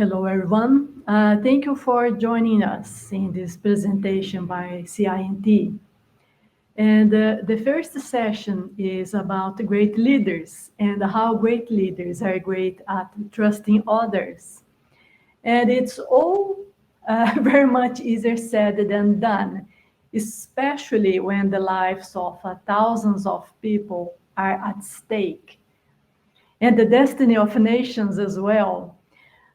Hello, everyone. Thank you for joining us in this presentation by CI&T. And the first session is about great leaders and how great leaders are great at trusting others. And it's all very much easier said than done, especially when the lives of thousands of people are at stake, and the destiny of nations as well.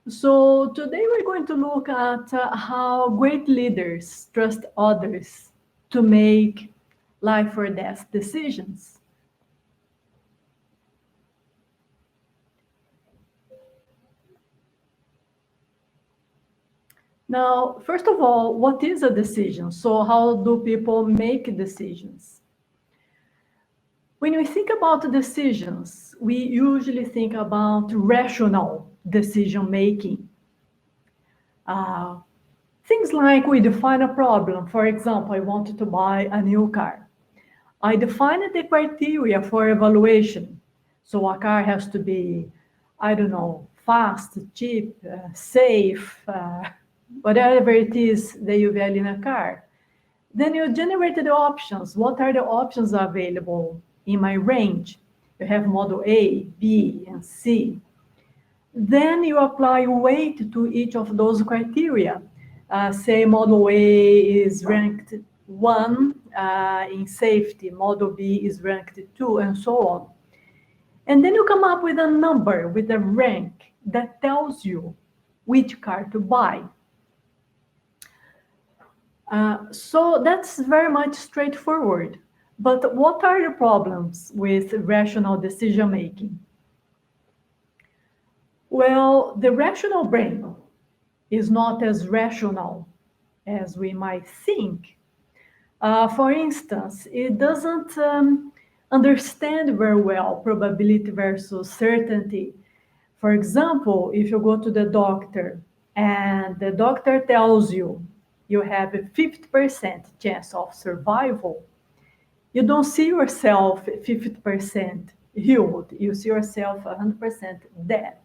So today we're going to look at how great leaders trust others to make life or death decisions. Now, first of all, what is a decision? So how do people make decisions? When we think about decisions, we usually think about rational decision making. Things like we define a problem. For example, I wanted to buy a new car. I define the criteria for evaluation. So a car has to be, I don't know, fast, cheap, safe, whatever it is that you value in a car. Then you generate the options. What are the options available in my range? You have model A, B, and C. Then you apply weight to each of those criteria. Say model A is ranked 1 in safety, model B is ranked 2, and so on. And then you come up with a number, with a rank that tells you which car to buy. So that's very much straightforward. But what are the problems with rational decision making? Well, the rational brain is not as rational as we might think. For instance, it doesn't understand very well probability versus certainty. For example, if you go to the doctor and the doctor tells you you have a 50% chance of survival, you don't see yourself 50% healed. You see yourself 100% dead.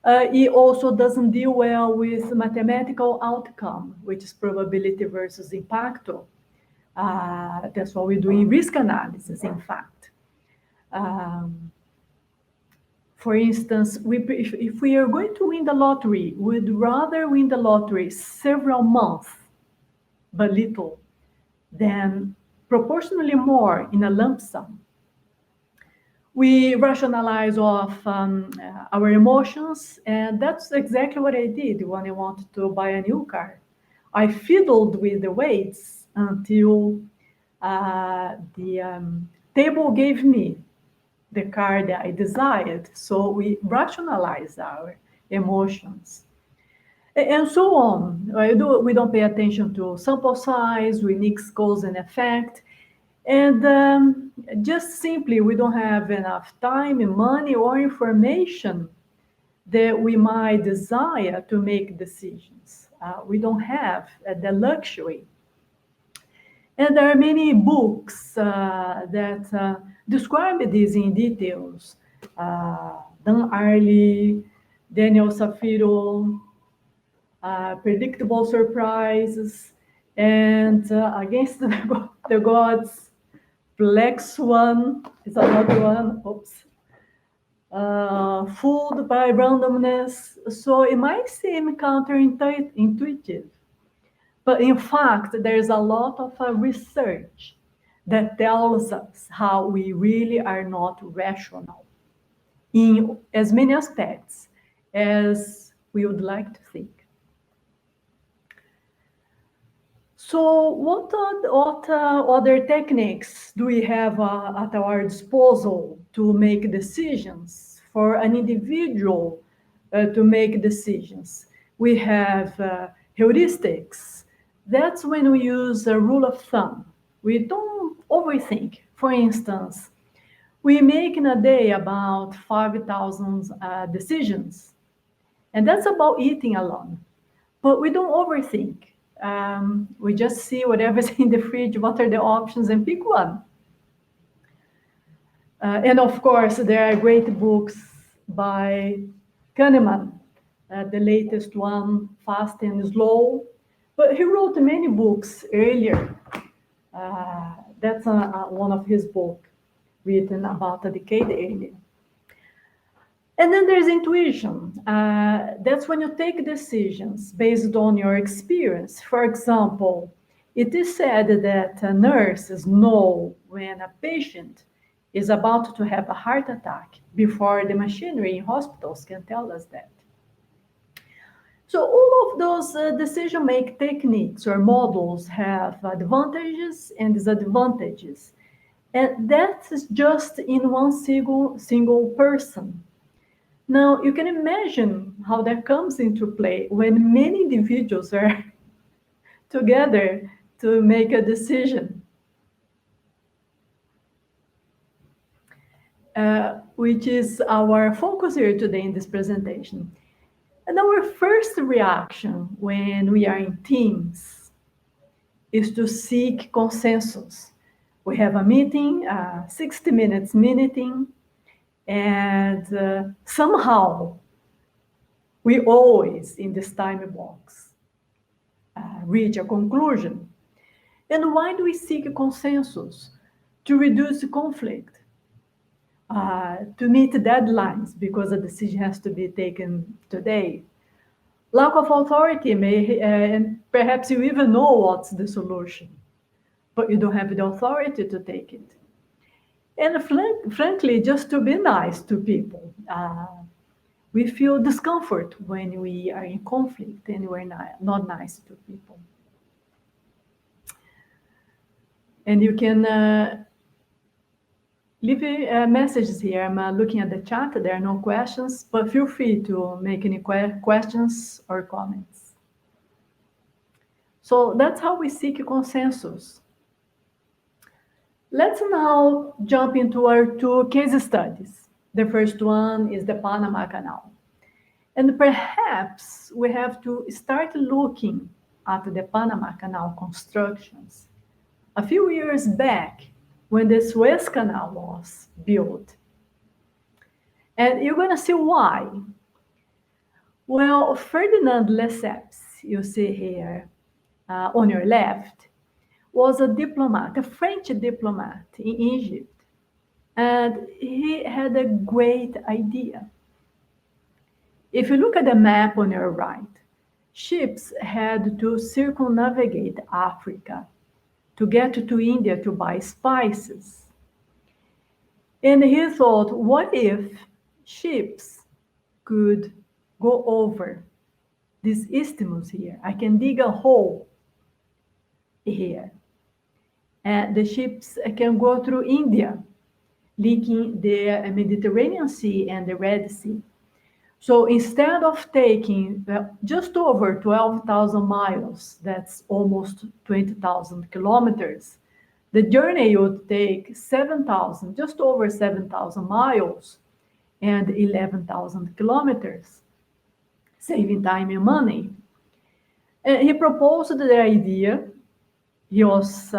It also doesn't deal well with mathematical outcome, which is probability versus impacto. That's what we do in risk analysis, in fact. For instance, if we are going to win the lottery, we'd rather win the lottery several months, but little, than proportionally more in a lump sum. We rationalize off our emotions, and that's exactly what I did when I wanted to buy a new car. I fiddled with the weights until the table gave me the car that I desired. So we rationalize our emotions. And so on. We don't pay attention to sample size, we mix cause and effect. And just simply, we don't have enough time, money, or information that we might desire to make decisions. We don't have the luxury. And there are many books that describe this in details. Dan Ariely, Daniel Safiro, Predictable Surprises, and Against the Gods, Black Swan is another one. Oops. Fooled by Randomness. So it might seem counterintuitive, but in fact, there's a lot of research that tells us how we really are not rational in as many aspects as we would like to think. So what other techniques do we have at our disposal to make decisions, for an individual to make decisions? We have heuristics. That's when we use a rule of thumb. We don't overthink. For instance, we make in a day about 5,000 decisions, and that's about eating alone. But we don't overthink. We just see whatever's in the fridge, what are the options, and pick one. And of course, there are great books by Kahneman the latest one, Fast and Slow. But he wrote many books earlier. That's one of his books written about a decade earlier. And then there's intuition. That's when you take decisions based on your experience. For example, it is said that nurses know when a patient is about to have a heart attack before the machinery in hospitals can tell us that. So all of those decision-making techniques or models have advantages and disadvantages. And that's just in one single person. Now, you can imagine how that comes into play when many individuals are together to make a decision, which is our focus here today in this presentation. And our first reaction when we are in teams is to seek consensus. We have a meeting, 60 minutes meeting, and somehow we always, in this time box, reach a conclusion. And why do we seek a consensus? To reduce conflict, to meet deadlines, because a decision has to be taken today. Lack of authority may, and perhaps you even know what's the solution, but you don't have the authority to take it. And frankly, just to be nice to people. We feel discomfort when we are in conflict and we're not nice to people. And you can leave messages here. I'm looking at the chat. There are no questions, but feel free to make any questions or comments. So that's how we seek consensus. Let's now jump into our two case studies. The first one is the Panama Canal. And perhaps we have to start looking at the Panama Canal constructions a few years back when the Suez Canal was built. And you're going to see why. Well, Ferdinand Lesseps, you see here on your left, was a diplomat, a French diplomat in Egypt. And he had a great idea. If you look at the map on your right, ships had to circumnavigate Africa to get to India to buy spices. And he thought, what if ships could go over this isthmus here? I can dig a hole here. And the ships can go through India, linking the Mediterranean Sea and the Red Sea. So instead of taking just over 12,000 miles, that's almost 20,000 kilometers, the journey would take 7,000, just over 7,000 miles and 11,000 kilometers, saving time and money. And he proposed the idea. He was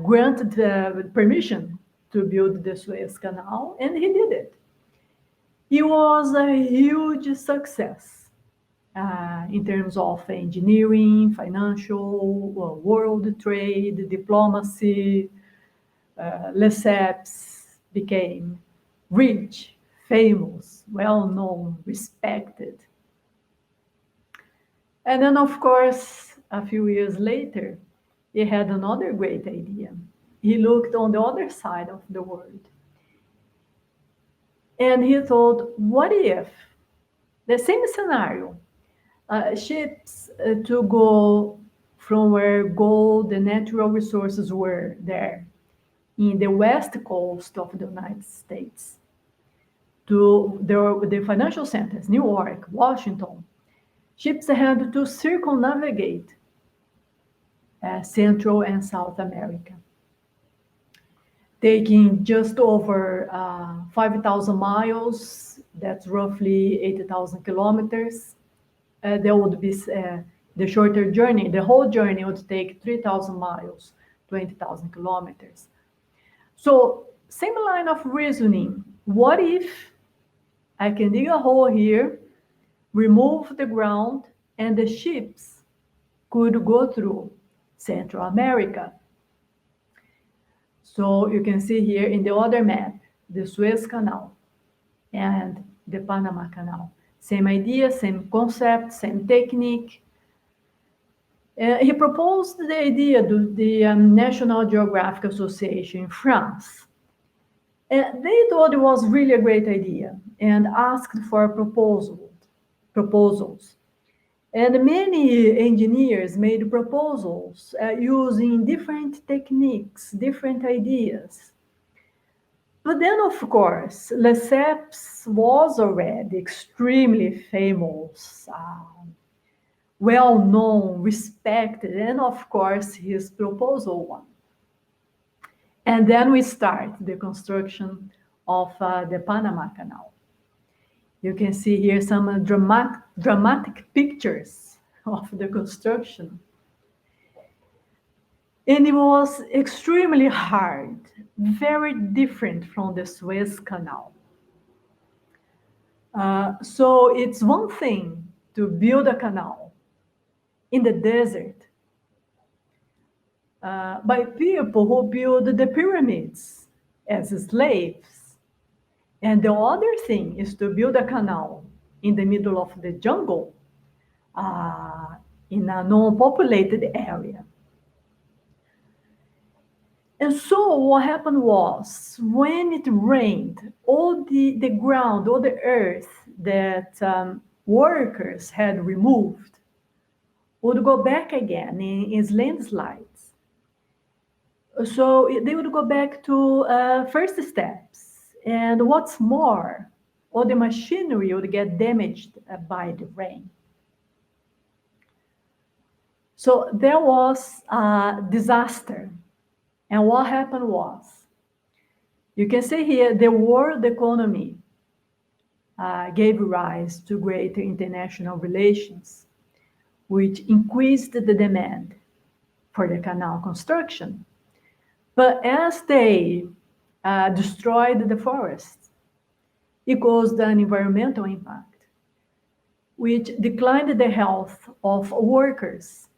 granted permission to build the Suez Canal, and he did it. It was a huge success in terms of engineering, financial, world trade, diplomacy. Lesseps became rich, famous, well-known, respected. And then, of course, a few years later, he had another great idea. He looked on the other side of the world. And he thought, what if the same scenario, ships to go from where gold and natural resources were there in the west coast of the United States to the financial centers, New York, Washington, ships had to circumnavigate Central and South America, taking just over 5,000 miles, that's roughly 80,000 kilometers. There would be the shorter journey. The whole journey would take 3,000 miles, 20,000 kilometers. So same line of reasoning. What if I can dig a hole here, remove the ground, and the ships could go through Central America. So you can see here in the other map, the Suez Canal and the Panama Canal. Same idea, same concept, same technique. He proposed the idea to the National Geographic Association in France. They thought it was really a great idea and asked for proposals. And many engineers made proposals using different techniques, different ideas. But then, of course, Lesseps was already extremely famous, well-known, respected, and of course, his proposal won. And then we start the construction of the Panama Canal. You can see here some dramatic pictures of the construction. And it was extremely hard, very different from the Suez Canal. So it's one thing to build a canal in the desert by people who built the pyramids as slaves. And the other thing is to build a canal in the middle of the jungle in a non-populated area. And so what happened was, when it rained, all the ground, all the earth that workers had removed would go back again in landslides. So they would go back to first steps. And what's more, all the machinery would get damaged by the rain. So there was a disaster. And what happened was, you can see here, the world economy gave rise to greater international relations, which increased the demand for the canal construction. But as they destroyed the forests, it caused an environmental impact, which declined the health of workers.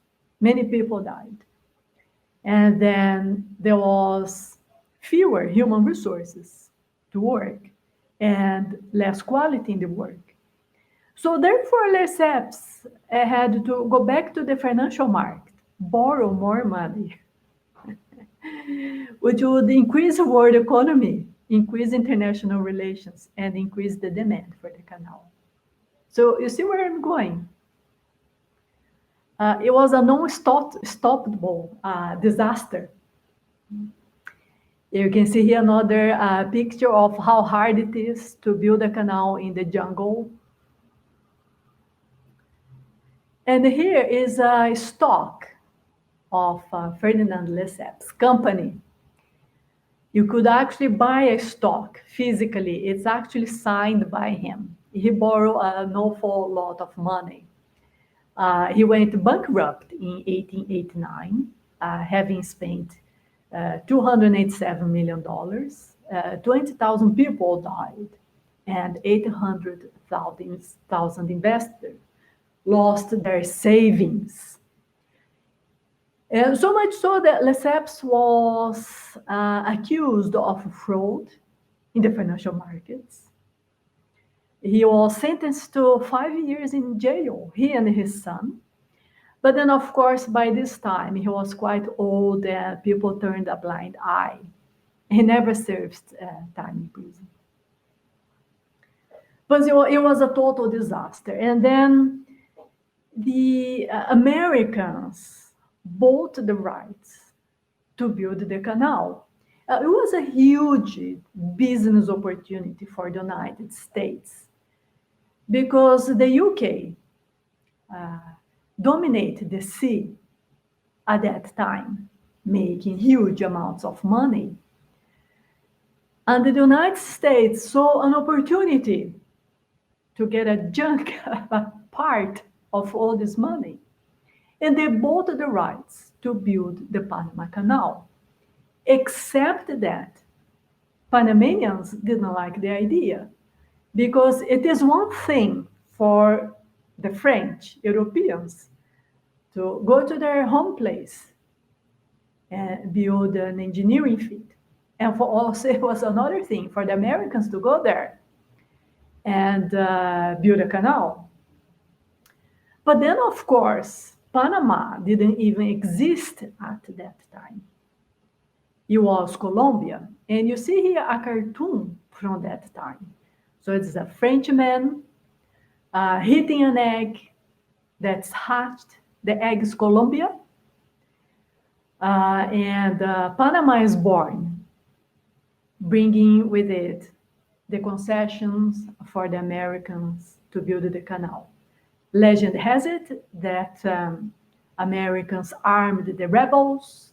Many people died. And then there was fewer human resources to work and less quality in the work. So therefore, Lesseps had to go back to the financial market, borrow more money, which would increase the world economy, increase international relations, and increase the demand for the canal. So you see where I'm going? It was a non-stoppable disaster. You can see here another picture of how hard it is to build a canal in the jungle. And here is a stock of Ferdinand Lesseps' company. You could actually buy a stock physically. It's actually signed by him. He borrowed an awful lot of money. He went bankrupt in 1889, having spent $287 million. 20,000 people died, and 800,000 investors lost their savings. And so much so that Lesseps was accused of fraud in the financial markets. He was sentenced to 5 years in jail, he and his son. But then, of course, by this time, he was quite old and people turned a blind eye. He never served time in prison. But it was a total disaster. And then the Americans bought the rights to build the canal. It was a huge business opportunity for the United States, because the UK dominated the sea at that time, making huge amounts of money. And the United States saw an opportunity to get a part of all this money. And they bought the rights to build the Panama Canal, except that Panamanians didn't like the idea. Because it is one thing for the French, Europeans, to go to their home place and build an engineering feat. And for also, it was another thing for the Americans to go there and build a canal. But then, of course, Panama didn't even exist at that time. It was Colombia. And you see here a cartoon from that time. So it's a Frenchman hitting an egg that's hatched. The egg is Colombia. And Panama is born, bringing with it the concessions for the Americans to build the canal. Legend has it that Americans armed the rebels.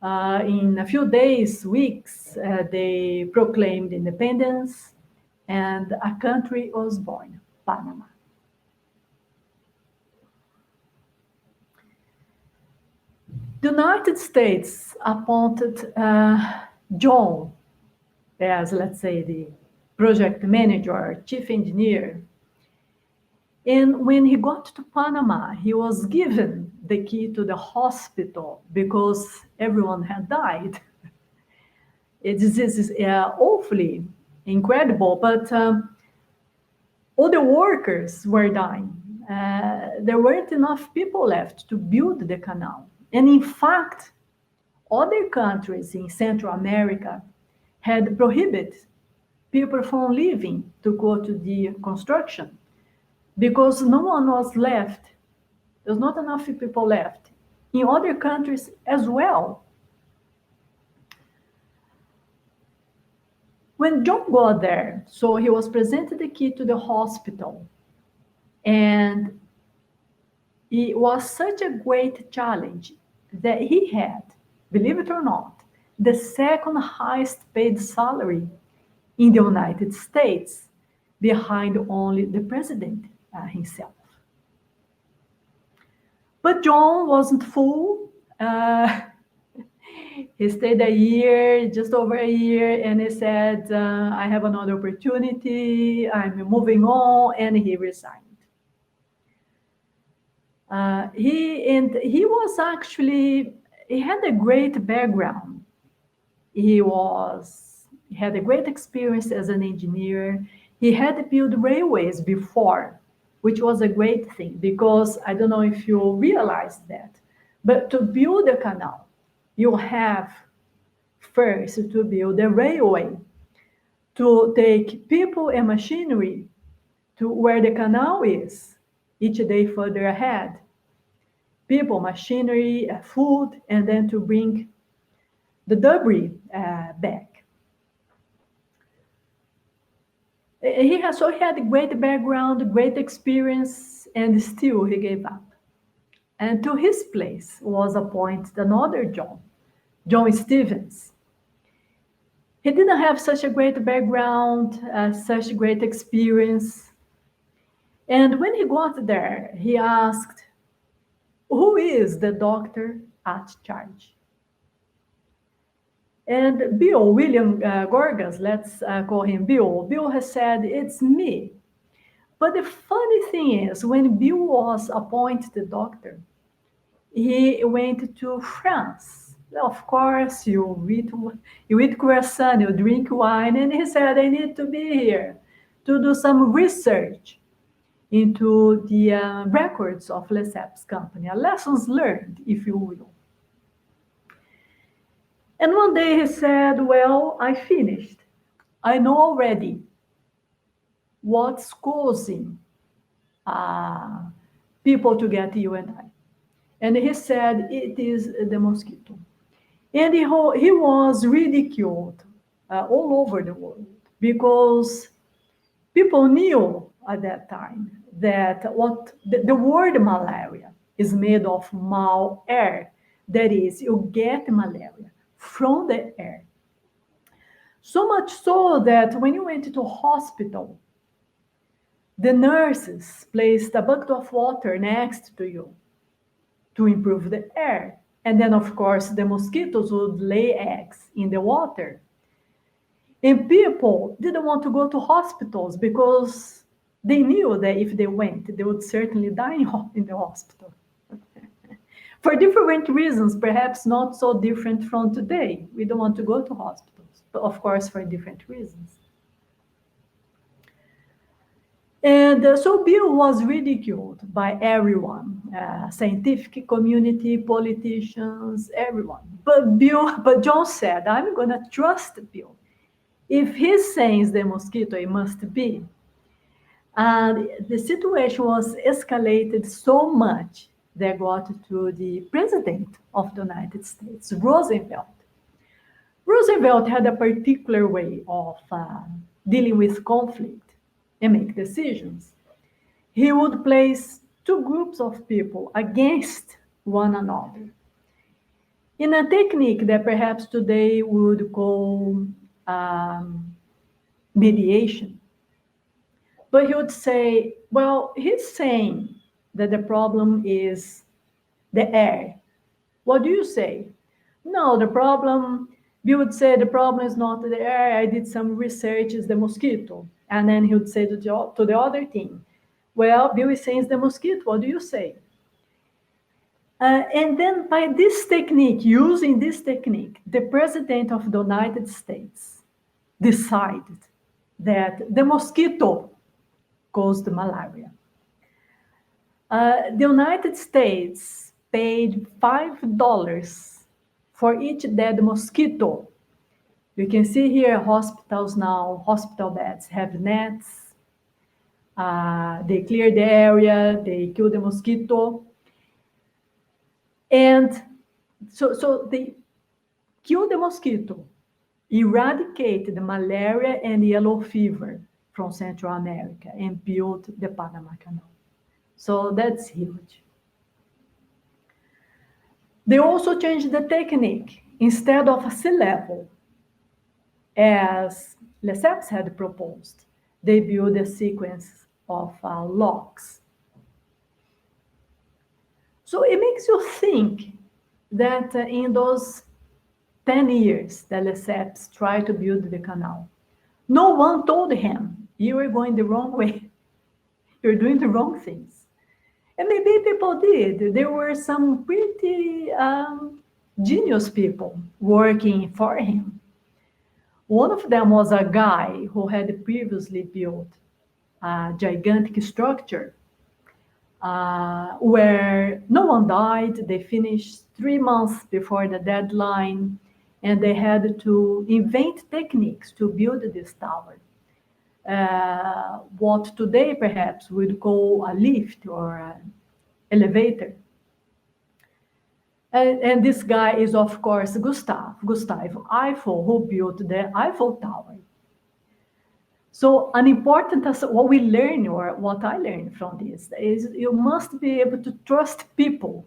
In a few days, weeks, they proclaimed independence, and a country was born, Panama. The United States appointed John as, let's say, the project manager, chief engineer. And when he got to Panama, he was given the key to the hospital because everyone had died. This is awfully incredible, but all the workers were dying. There weren't enough people left to build the canal. And in fact, other countries in Central America had prohibited people from leaving to go to the construction because no one was left. There's not enough people left. In other countries as well. When John got there, so he was presented the key to the hospital, and it was such a great challenge that he had, believe it or not, the second highest paid salary in the United States, behind only the president himself. But John wasn't fooled. He stayed a year, just over a year, and he said, I have another opportunity, I'm moving on, and he resigned. He was actually, he had a great background. He had a great experience as an engineer. He had built railways before, which was a great thing, because I don't know if you realize that, but to build a canal, you have first to build a railway to take people and machinery to where the canal is, each day further ahead. People, machinery, food, and then to bring the debris back. He had a great background, great experience, and still he gave up. And to his place was appointed another John Stevens. He didn't have such a great background, such great experience. And when he got there, he asked, who is the doctor at charge? And William Gorgas, let's call him Bill has said, it's me. But the funny thing is, when Bill was appointed the doctor, he went to France. Of course, you eat croissant, you drink wine, and he said, I need to be here to do some research into the records of Lesseps company, lessons learned, if you will. And one day he said, well, I finished. I know already what's causing people to get UNI. And he said, it is the mosquito. And he was ridiculed all over the world because people knew at that time that the word malaria is made of mal air. That is, you get malaria from the air. So much so that when you went to hospital, the nurses placed a bucket of water next to you to improve the air. And then, of course, the mosquitoes would lay eggs in the water. And people didn't want to go to hospitals because They knew that if they went, they would certainly die in the hospital. For different reasons, perhaps not so different from today. We don't want to go to hospitals, but of course, for different reasons. And so Bill was ridiculed by everyone, scientific community, politicians, everyone. But John said, I'm going to trust Bill. If he's saying it's the mosquito, it must be. And the situation was escalated so much that got to the president of the United States, Roosevelt. Roosevelt had a particular way of dealing with conflict and make decisions. He would place two groups of people against one another in a technique that perhaps today would call mediation. But he would say, well, he's saying that the problem is the air. What do you say? No, Bill would say the problem is not the air. I did some research, it's the mosquito. And then he would say to the other team, well, Bill is saying it's the mosquito. What do you say? And then by this technique, using this technique, the president of the United States decided that the mosquito caused malaria. The United States paid $5 for each dead mosquito. You can see here hospitals now, hospital beds have nets. They clear the area, they kill the mosquito. And so they kill the mosquito, eradicate the malaria and yellow fever from Central America, and built the Panama Canal. So that's huge. They also changed the technique. Instead of a sea level, as Lesseps had proposed, they built a sequence of locks. So it makes you think that in those 10 years that Lesseps tried to build the canal, no one told him, you are going the wrong way. You're doing the wrong things. And maybe people did. There were some pretty genius people working for him. One of them was a guy who had previously built a gigantic structure where no one died. They finished 3 months before the deadline, and they had to invent techniques to build this tower. What today perhaps we'd call a lift or an elevator. And this guy is, of course, Gustav Eiffel, who built the Eiffel Tower. So an important, what we learn, or what I learned from this, is you must be able to trust people.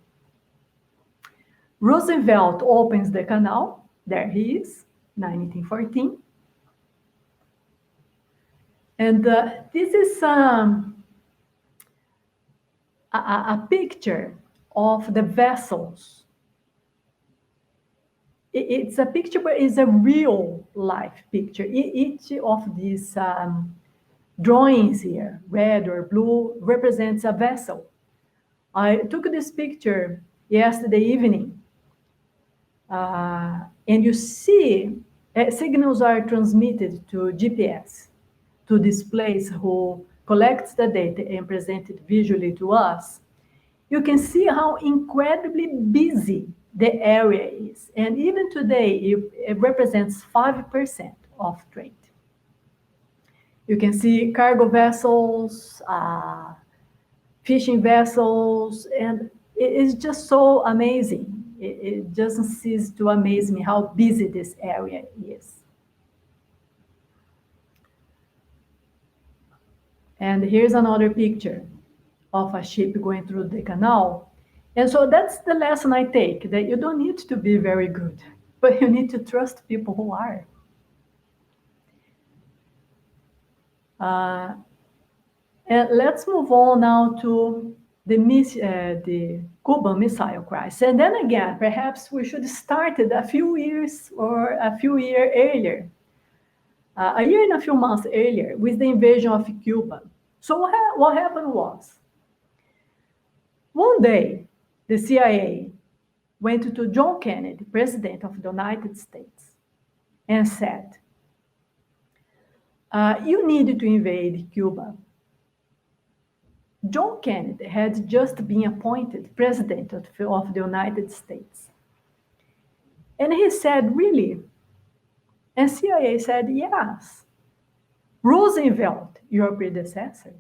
Roosevelt opens the canal. There he is, 1914. And this is a picture of the vessels. It's a picture, but it's a real life picture. Each of these drawings here, red or blue, represents a vessel. I took this picture yesterday evening. And you see, signals are transmitted to GPS, to this place who collects the data and presents it visually to us. You can see how incredibly busy the area is. And even today, it represents 5% of trade. You can see cargo vessels, fishing vessels, and it is just so amazing. It doesn't cease to amaze me how busy this area is. And here's another picture of a ship going through the canal. And so that's the lesson I take, that you don't need to be very good, but you need to trust people who are. And let's move on now to the Cuban Missile Crisis. And then again, perhaps we should start it a few years earlier, a year and a few months earlier, with the invasion of Cuba. So what happened was, one day, the CIA went to John Kennedy, President of the United States, and said, you need to invade Cuba. John Kennedy had just been appointed President of the United States. And he said, really? And CIA said, yes. Roosevelt, your predecessor,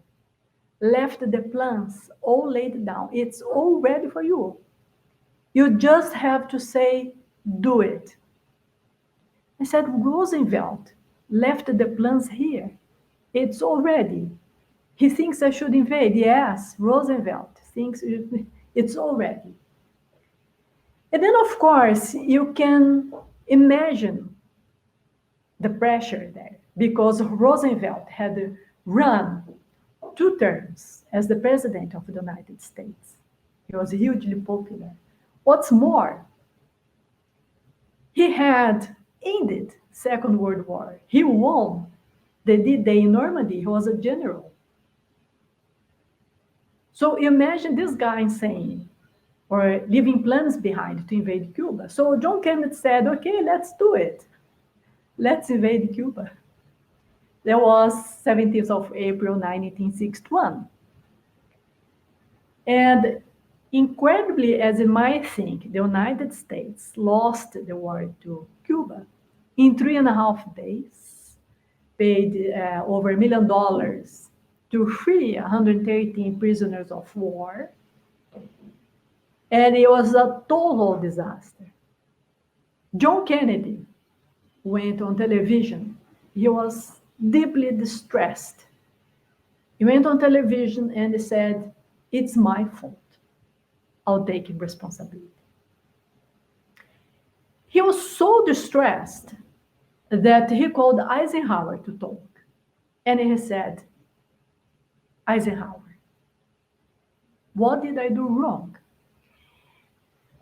left the plans all laid down. It's all ready for you. You just have to say, do it. I said, Roosevelt left the plans here. It's all ready. He thinks I should invade. Yes, Roosevelt thinks it's all ready. And then, of course, you can imagine the pressure there, because Roosevelt had run 2 terms as the president of the United States. He was hugely popular. What's more, he had ended Second World War. He won the D-Day in Normandy. He was a general. So imagine this guy saying, or leaving plans behind to invade Cuba. So John Kennedy said, okay, let's do it. Let's invade Cuba. That was 17th of April, 1961. And incredibly, as you might think, the United States lost the war to Cuba in 3.5 days, paid over $1 million to free 113 prisoners of war. And it was a total disaster. John Kennedy went on television. He was deeply distressed. He went on television and he said, it's my fault. I'll take responsibility. He was so distressed that he called Eisenhower to talk. And he said, Eisenhower, what did I do wrong?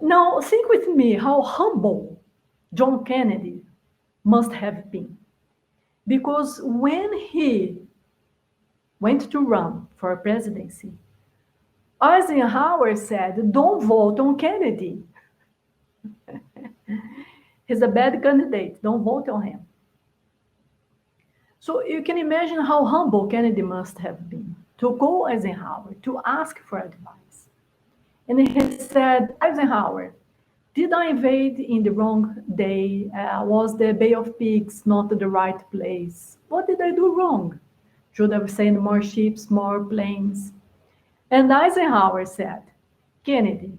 Now, think with me how humble John Kennedy must have been. Because when he went to run for presidency, Eisenhower said, don't vote on Kennedy. He's a bad candidate. Don't vote on him. So you can imagine how humble Kennedy must have been to call Eisenhower to ask for advice. And he said, Eisenhower, did I invade in the wrong day? Was the Bay of Pigs not the right place? What did I do wrong? Should I have sent more ships, more planes? And Eisenhower said, Kennedy,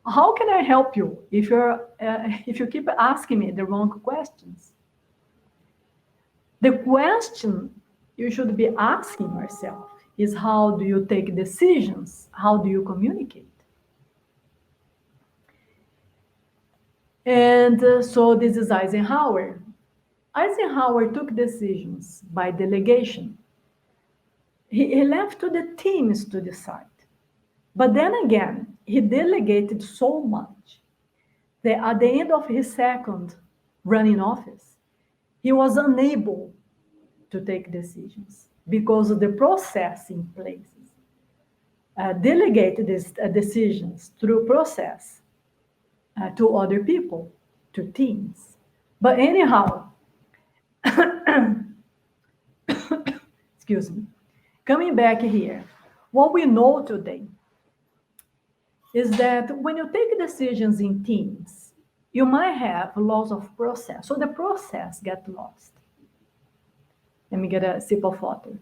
how can I help you if you keep asking me the wrong questions? The question you should be asking yourself is, how do you take decisions? How do you communicate? And so this is Eisenhower. Eisenhower took decisions by delegation. He left to the teams to decide. But then again, he delegated so much that at the end of his second run in office, he was unable to take decisions because of the process in places. Delegated these decisions through process to other people, to teams. But anyhow, excuse me, coming back here, what we know today is that when you take decisions in teams, you might have loss of process. So the process gets lost. Let me get a sip of water.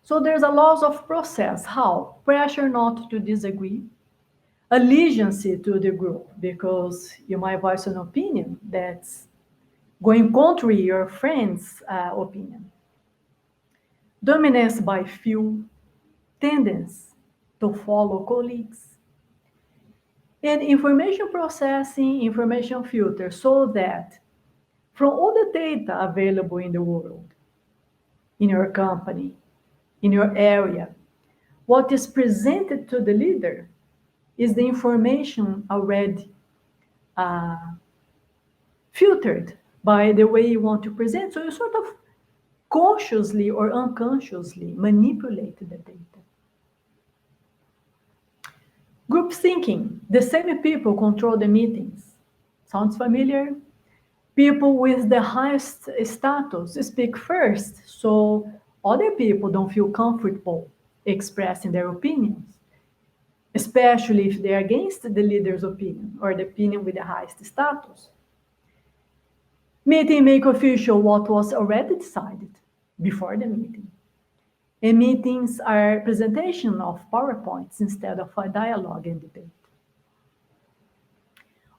So there's a loss of process. How? Pressure not to disagree. Allegiance to the group, because you might voice an opinion that's going contrary to your friend's opinion. Dominance by few, tendency to follow colleagues. And information processing, information filter, so that from all the data available in the world, in your company, in your area, what is presented to the leader is the information already filtered by the way you want to present. So you sort of consciously or unconsciously manipulate the data. Group thinking, the same people control the meetings. Sounds familiar? People with the highest status speak first, so other people don't feel comfortable expressing their opinions, especially if they're against the leader's opinion or the opinion with the highest status. Meeting make official what was already decided before the meeting. And meetings are presentation of PowerPoints instead of a dialogue and debate.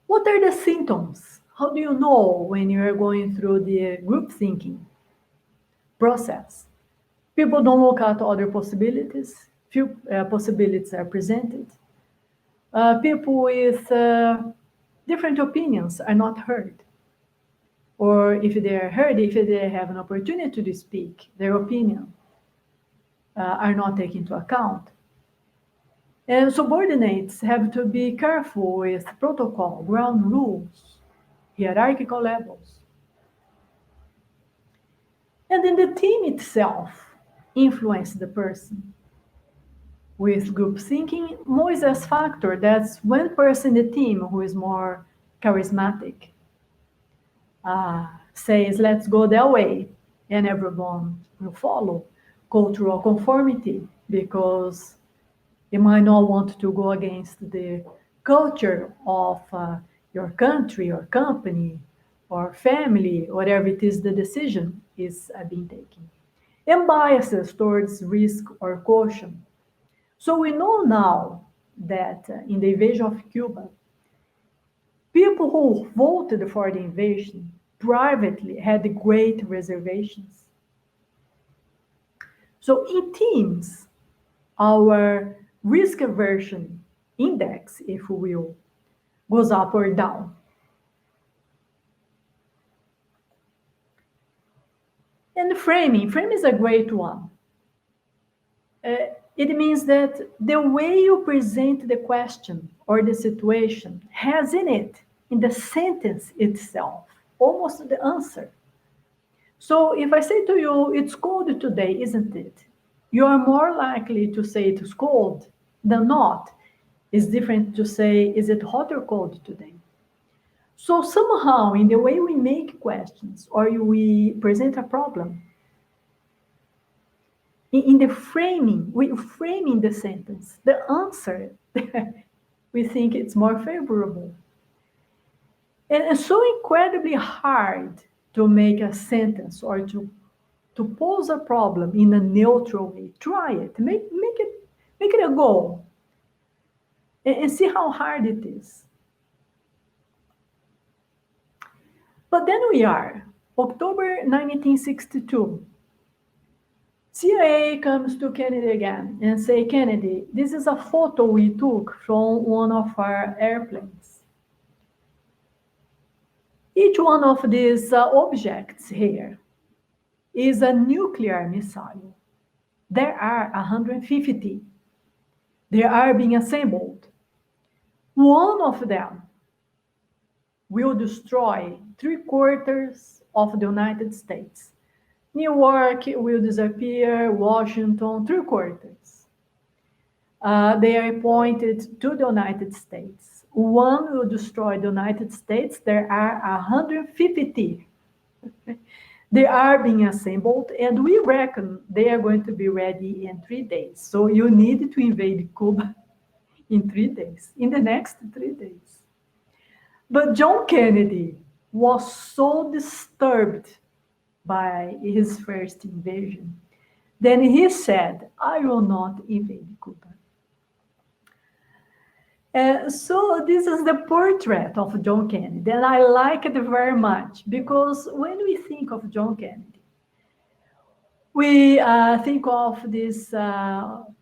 What are the symptoms? How do you know when you are going through the group thinking process? People don't look at other possibilities. Few possibilities are presented. People with different opinions are not heard. Or if they are heard, if they have an opportunity to speak, their opinion are not taken into account. And subordinates have to be careful with protocol, ground rules, hierarchical levels. And then the team itself influences the person. With group thinking, Moises factor, that's one person in the team who is more charismatic, says, let's go that way, and everyone will follow. Cultural conformity, because you might not want to go against the culture of your country or company or family, whatever it is the decision is being taken. And biases towards risk or caution. So we know now that in the invasion of Cuba, people who voted for the invasion privately had great reservations. So in teams, our risk aversion index, if we will, goes up or down. And framing is a great one. It means that the way you present the question or the situation has in it, in the sentence itself, almost the answer. So if I say to you, it's cold today, isn't it? You are more likely to say it is cold than not. It's different to say, is it hot or cold today? So somehow in the way we make questions or we present a problem, in the framing, we framing the sentence, the answer, we think it's more favorable. And it's so incredibly hard to make a sentence or to pose a problem in a neutral way. Try it, make it a goal, and see how hard it is. But then we are, October 1962. CIA comes to Kennedy again and say, Kennedy, this is a photo we took from one of our airplanes. Each one of these objects here is a nuclear missile. There are 150. They are being assembled. One of them will destroy 3/4 of the United States. New York will disappear, Washington, 3/4. They are pointed to the United States. One will destroy the United States. There are 150. They are being assembled, and we reckon they are going to be ready in 3 days. So you need to invade Cuba in 3 days, in the next 3 days. But John Kennedy was so disturbed by his first invasion, then he said, I will not invade Cuba. So this is the portrait of John Kennedy, and I like it very much, because when we think of John Kennedy, we think of this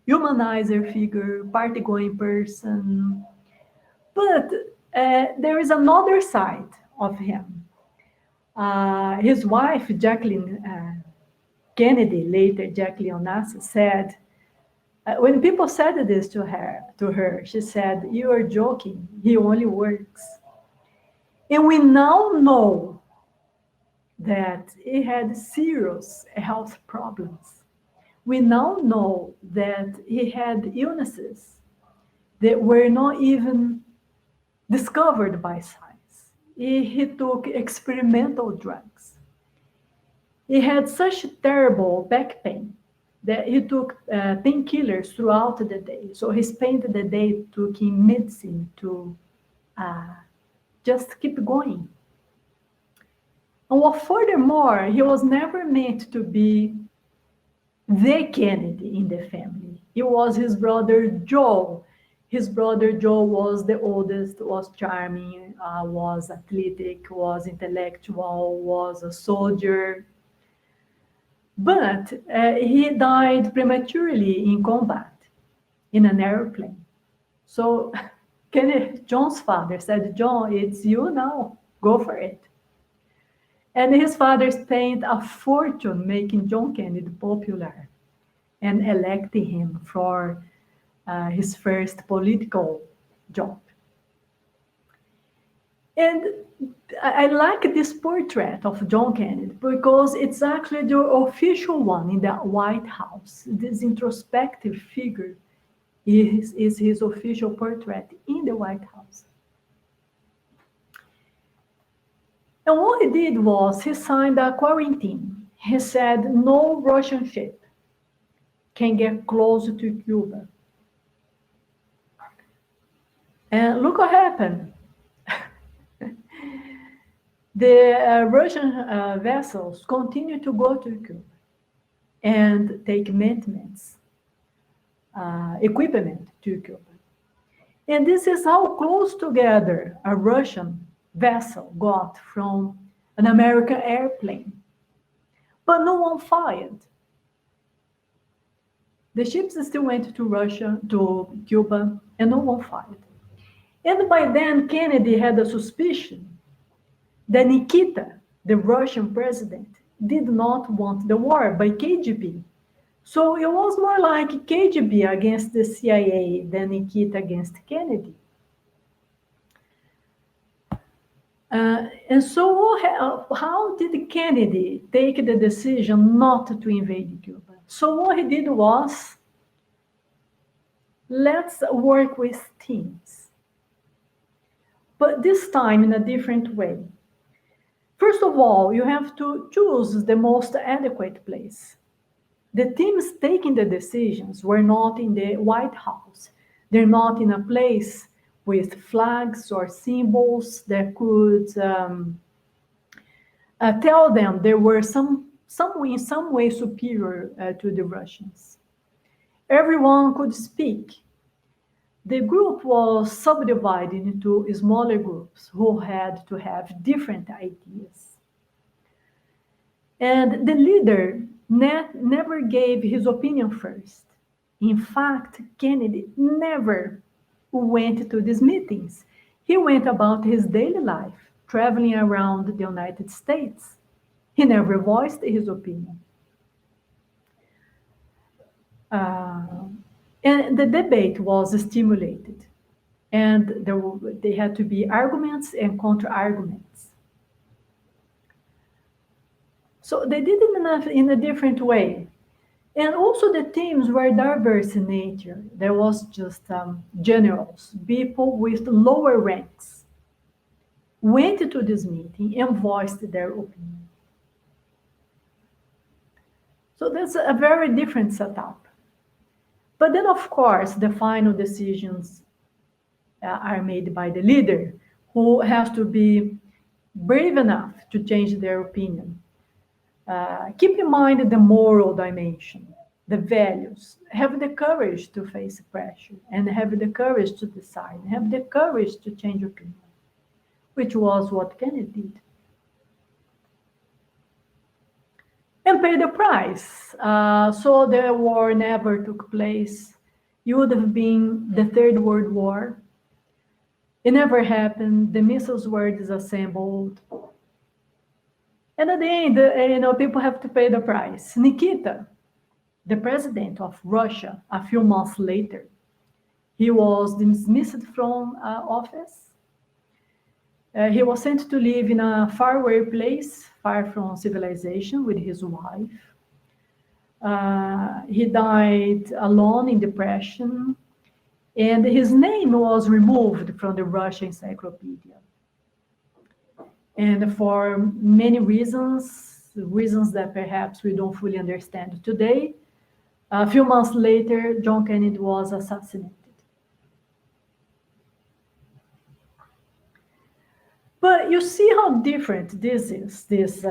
humanizer figure, party-going person, but there is another side of him. His wife, Jacqueline Kennedy, later Jacqueline Onassis, said, when people said this to her, she said, you are joking, he only works. And we now know that he had serious health problems. We now know that he had illnesses that were not even discovered by science. He took experimental drugs. He had such terrible back pain that he took painkillers throughout the day. So he spent the day taking medicine to uh, just keep going. And furthermore, he was never meant to be the Kennedy in the family. It was his brother Joe. His brother Joe was the oldest, was charming, was athletic, was intellectual, was a soldier. But he died prematurely in combat in an airplane. So John's father said, John, it's you now, go for it. And his father spent a fortune making John Kennedy popular and electing him for his first political job. And I like this portrait of John Kennedy because it's actually the official one in the White House. This introspective figure is his official portrait in the White House. And what he did was he signed a quarantine. He said no Russian ship can get close to Cuba. And look what happened. The Russian vessels continue to go to Cuba and take maintenance equipment to Cuba. And this is how close together a Russian vessel got from an American airplane. But no one fired. The ships still went to Russia, to Cuba, and no one fired. And by then, Kennedy had a suspicion that Nikita, the Russian president, did not want the war by KGB. So it was more like KGB against the CIA than Nikita against Kennedy. And so how did Kennedy take the decision not to invade Cuba? So what he did was, let's work with teams. But this time in a different way. First of all, you have to choose the most adequate place. The teams taking the decisions were not in the White House. They're not in a place with flags or symbols that could tell them they were in some way superior to the Russians. Everyone could speak. The group was subdivided into smaller groups who had to have different ideas. And the leader never gave his opinion first. In fact, Kennedy never went to these meetings. He went about his daily life, traveling around the United States. He never voiced his opinion. And the debate was stimulated. And there had to be arguments and counter-arguments. So they did it in a different way. And also the teams were diverse in nature. There was just generals, people with lower ranks, went to this meeting and voiced their opinion. So that's a very different setup. But then, of course, the final decisions are made by the leader, who has to be brave enough to change their opinion. Keep in mind the moral dimension, the values. Have the courage to face pressure and have the courage to decide, have the courage to change opinion, which was what Kennedy did. And pay the price. So the war never took place. It would have been the Third World War. It never happened. The missiles were disassembled. And at the end, people have to pay the price. Nikita, the president of Russia, a few months later, he was dismissed from office. He was sent to live in a faraway place, far from civilization, with his wife. He died alone in depression, and his name was removed from the Russian encyclopedia. And for many reasons, reasons that perhaps we don't fully understand today, a few months later, John Kennedy was assassinated. But you see how different this is, this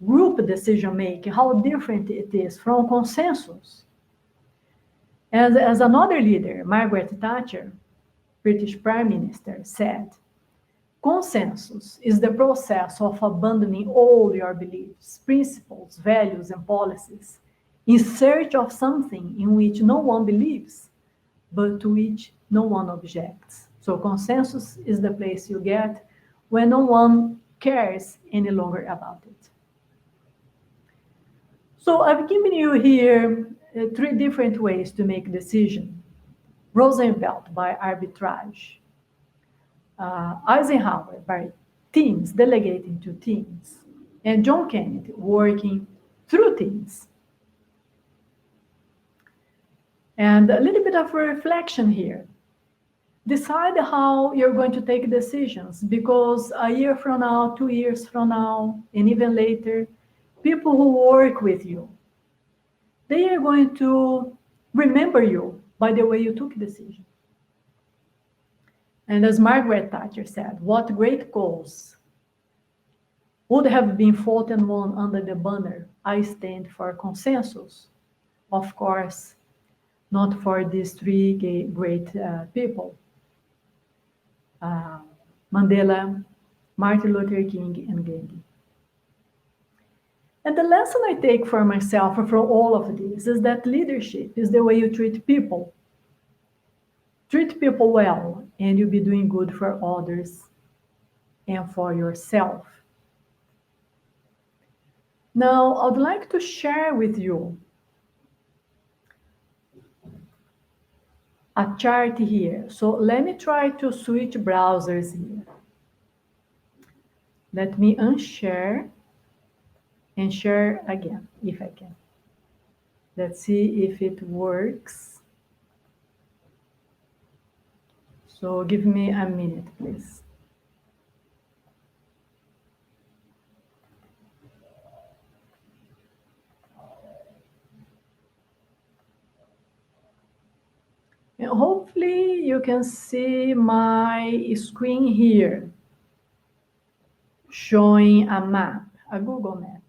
group decision making, how different it is from consensus. And as another leader, Margaret Thatcher, British Prime Minister, said, consensus is the process of abandoning all your beliefs, principles, values, and policies in search of something in which no one believes, but to which no one objects. So consensus is the place you get when no one cares any longer about it. So I've given you here three different ways to make a decision. Roosevelt by arbitrage. Eisenhower by teams, delegating to teams. And John Kennedy working through teams. And a little bit of a reflection here. Decide how you're going to take decisions, because a year from now, 2 years from now, and even later, people who work with you, they are going to remember you by the way you took a decision. And as Margaret Thatcher said, what great cause would have been fought and won under the banner, I stand for consensus. Of course, not for these three great people. Mandela, Martin Luther King, and Gandhi. And the lesson I take for myself from all of this is that leadership is the way you treat people. Treat people well, and you'll be doing good for others and for yourself. Now, I'd like to share with you a chart here. So let me try to switch browsers here. Let me unshare and share again, if I can. Let's see if it works. So give me a minute, please. And hopefully you can see my screen here showing a map, a Google map.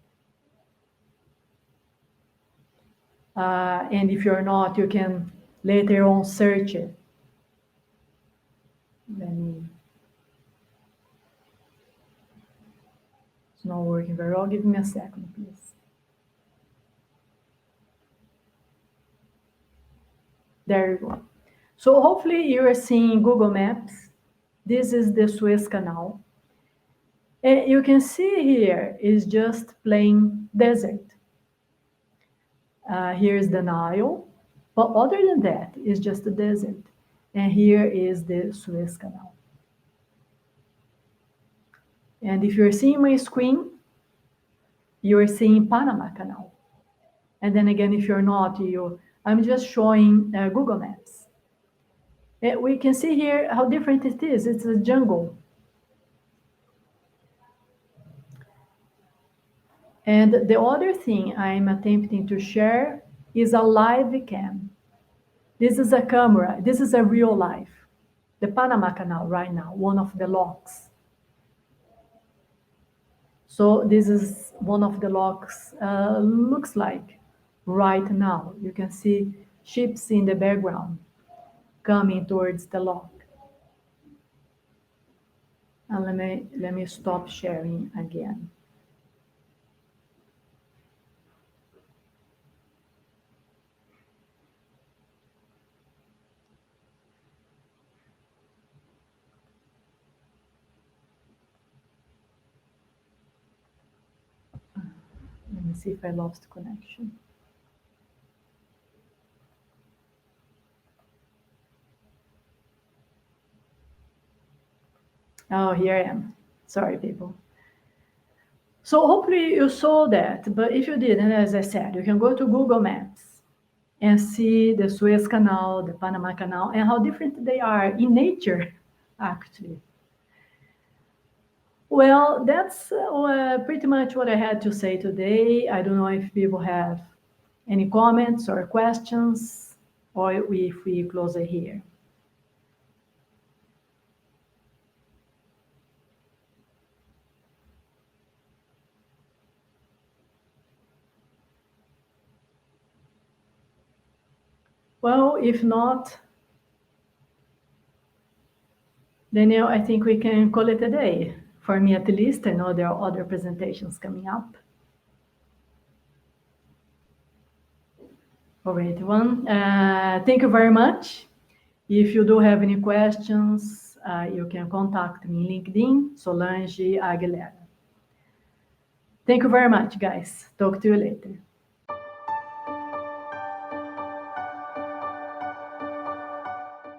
And if you're not, you can later on search it. It's not working very well. Give me a second, please. There you go. So hopefully you are seeing Google Maps. This is the Suez Canal. And you can see here is just plain desert. Here's the Nile, but other than that, it's just a desert. And here is the Suez Canal. And if you're seeing my screen, you're seeing Panama Canal. And then again, if you're not, I'm just showing Google Maps. We can see here how different it is. It's a jungle. And the other thing I'm attempting to share is a live cam. This is a camera. This is a real life. The Panama Canal right now, one of the locks. So this is one of the locks, looks like right now. You can see ships in the background coming towards the lock. And let me stop sharing again. Let me see if I lost connection. Oh, here I am. Sorry, people. So hopefully you saw that, but if you didn't, as I said, you can go to Google Maps and see the Suez Canal, the Panama Canal, and how different they are in nature, actually. Well, that's pretty much what I had to say today. I don't know if people have any comments or questions, or if we close it here. Well, if not, Daniel, I think we can call it a day. For me, at least, I know there are other presentations coming up. All right, everyone. Thank you very much. If you do have any questions, you can contact me in LinkedIn, Solange Aguilera. Thank you very much, guys. Talk to you later.